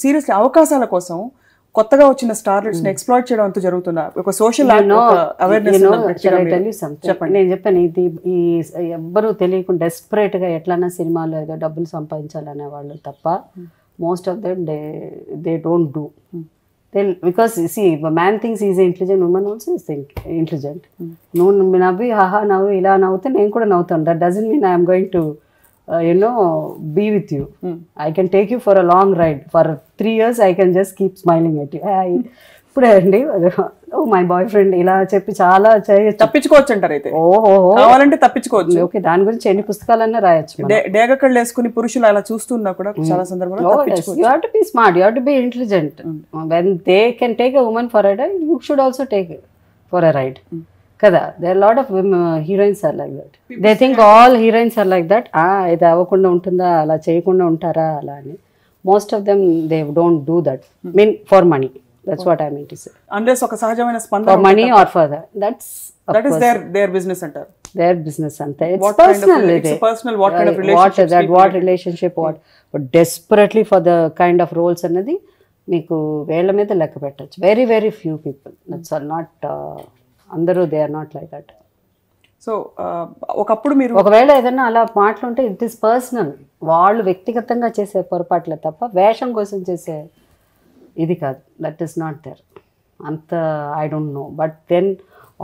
Seriously అవకాశాల కోసం కొత్తగా వచ్చిన స్టార్లెట్స్ ని ఎక్స్‌ప్లాయిట్ చేయడం అంతా జరుగుతుందా? ఒక సోషల్ అవేర్నెస్ చెప్పండి. నేను చెప్పాను ఇది ఈ ఎవ్వరూ తెలియకుండా డెస్పరేట్ గా ఎట్లన్నా సినిమాలో ఏదో డబ్బులు సంపాదించాలనే వాళ్ళు తప్ప most of them they don't do. Because see man things is intelligent, women also is intelligent. నువ్వు నవ్వి హాహా నవ్వు ఇలా నవ్వుతే నేను కూడా నవ్వుతాను. That doesn't mean I'm going to be with you. I can take you for a long ride. For 3 years I can just keep smiling at you. ఇప్పుడే అండి ఓ మై బాయ్ ఫ్రెండ్ ఇలా చెప్పి చాలా తప్పించుకోవచ్చు అంటారు. అయితే కావాలంటే తప్పించుకోవచ్చు. ఓకే, దాని గురించి ఎన్ని పుస్తకాలన్నా రాయొచ్చు. డేగకళ్ళు వేసుకుని పురుషులు అలా చూస్తున్నా కూడా చాలా సందర్భాల్లో you have to be smart, you have to be intelligent. When they can take a woman for a ride, you should also take for a ride. కదా, there are a lot of heroines are like that. They think all heroines are like that. ఇది అవ్వకుండా ఉంటుందా, అలా చేయకుండా ఉంటారా అలా అని. Most of them they don't do that. Mean for money. That's what I mean to say. Unless ఒక సహజమైన స్పందన for money or for that. That is their business antaru. Their business ante. It's personal. It's personal. What kind of relationship? What relationship? But desperately for the kind of roles అన్నది మీకు వేళ్ళ మీద లెక్క పెట్టచ్చు. Very very few people. That's all. Not అందరూ they are not like that. So ఒకప్పుడు మీరు ఒకవేళ ఏదైనా అలా మాటలుంటే ఇట్ ఈస్ పర్సనల్, వాళ్ళు వ్యక్తిగతంగా చేసే పొరపాట్లే తప్ప వేషం కోసం చేసే ఇది కాదు. That is not there. అంత I don't know. But then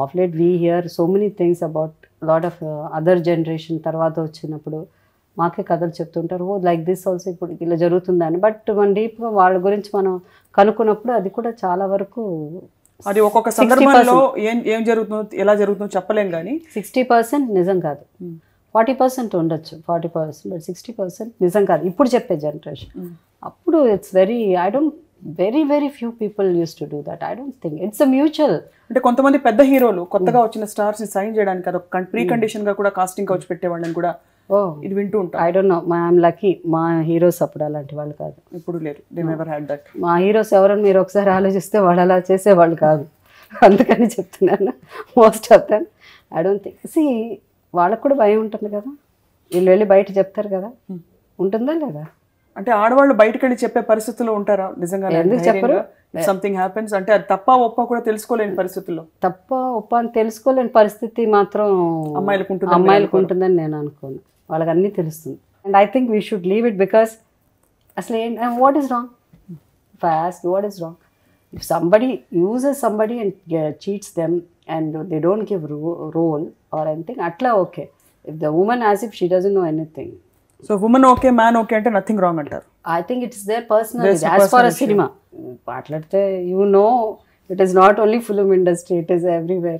of late we hear so many things about lot of other generation తర్వాత వచ్చినప్పుడు మాకే కథలు చెప్తుంటారు, ఓ లైక్ దిస్ ఆల్సో ఇప్పుడు ఇలా జరుగుతుందని. బట్ మన డీప్గా వాళ్ళ గురించి మనం కనుక్కున్నప్పుడు అది కూడా చాలా వరకు అది ఒక్కొక్క సందర్భంలో ఏం జరుగుతుందో ఎలా జరుగుతుందో చెప్పలేం. కానీ 60% నిజం కాదు, 40% ఉండొచ్చు. 40% బట్ 60% నిజం కాదు ఇప్పుడు చెప్పే జనరేషన్. అప్పుడు it's very very few people use to do that. I don't think it's a mutual. అంటే కొంతమంది పెద్ద హీరోలు కొత్తగా వచ్చిన స్టార్స్ ని సైన్ చేయడానికి అదొక ప్రీ కండిషన్ గా కూడా కాస్టింగ్ కౌచ్ పెట్టేవాళ్ళని కూడా ఇది వింటూ ఉంటాం. I don't no, I'm lucky. మా హీరోస్ అప్పుడు అలాంటి వాళ్ళు కాదు, ఇప్పుడు లేరు. They never had that. మా హీరోస్ ఎవరని మీరు ఒకసారి ఆలోచిస్తే వాళ్ళు అలా చేసేవాళ్ళు కాదు. అందుకని చెప్తున్నాను. Most of them I don't think. సి వాళ్ళకు కూడా భయం ఉంటుంది కదా, వీళ్ళు వెళ్ళి బయట చెప్తారు కదా, ఉంటుందా లేదా? అంటే ఆడవాళ్ళు బయటకు వెళ్ళి చెప్పే పరిస్థితుల్లో ఉంటారా నిజంగా? ఎందుకు చెప్పరు? సంథింగ్ హ్యాపెన్స్ అంటే అది తప్ప ఒప్ప కూడా తెలుసుకోలేని పరిస్థితుల్లో. తప్ప ఒప్ప అని తెలుసుకోలేని పరిస్థితి మాత్రం అమ్మాయిలకు ఉంటుందని నేను అనుకోను. వాళ్ళకి అన్నీ తెలుస్తుంది. And I think we should leave it. Because అసలు what is wrong? If I ask what is wrong, if somebody uses somebody and cheats them and they don't give role or anything, అట్లా okay. If the women as if she doesn't know anything, so women okay man okay అంటే nothing wrong అంటారు. I think it is their personal. As far a cinema మాట్లాడితే you know it is not only film industry, it is everywhere.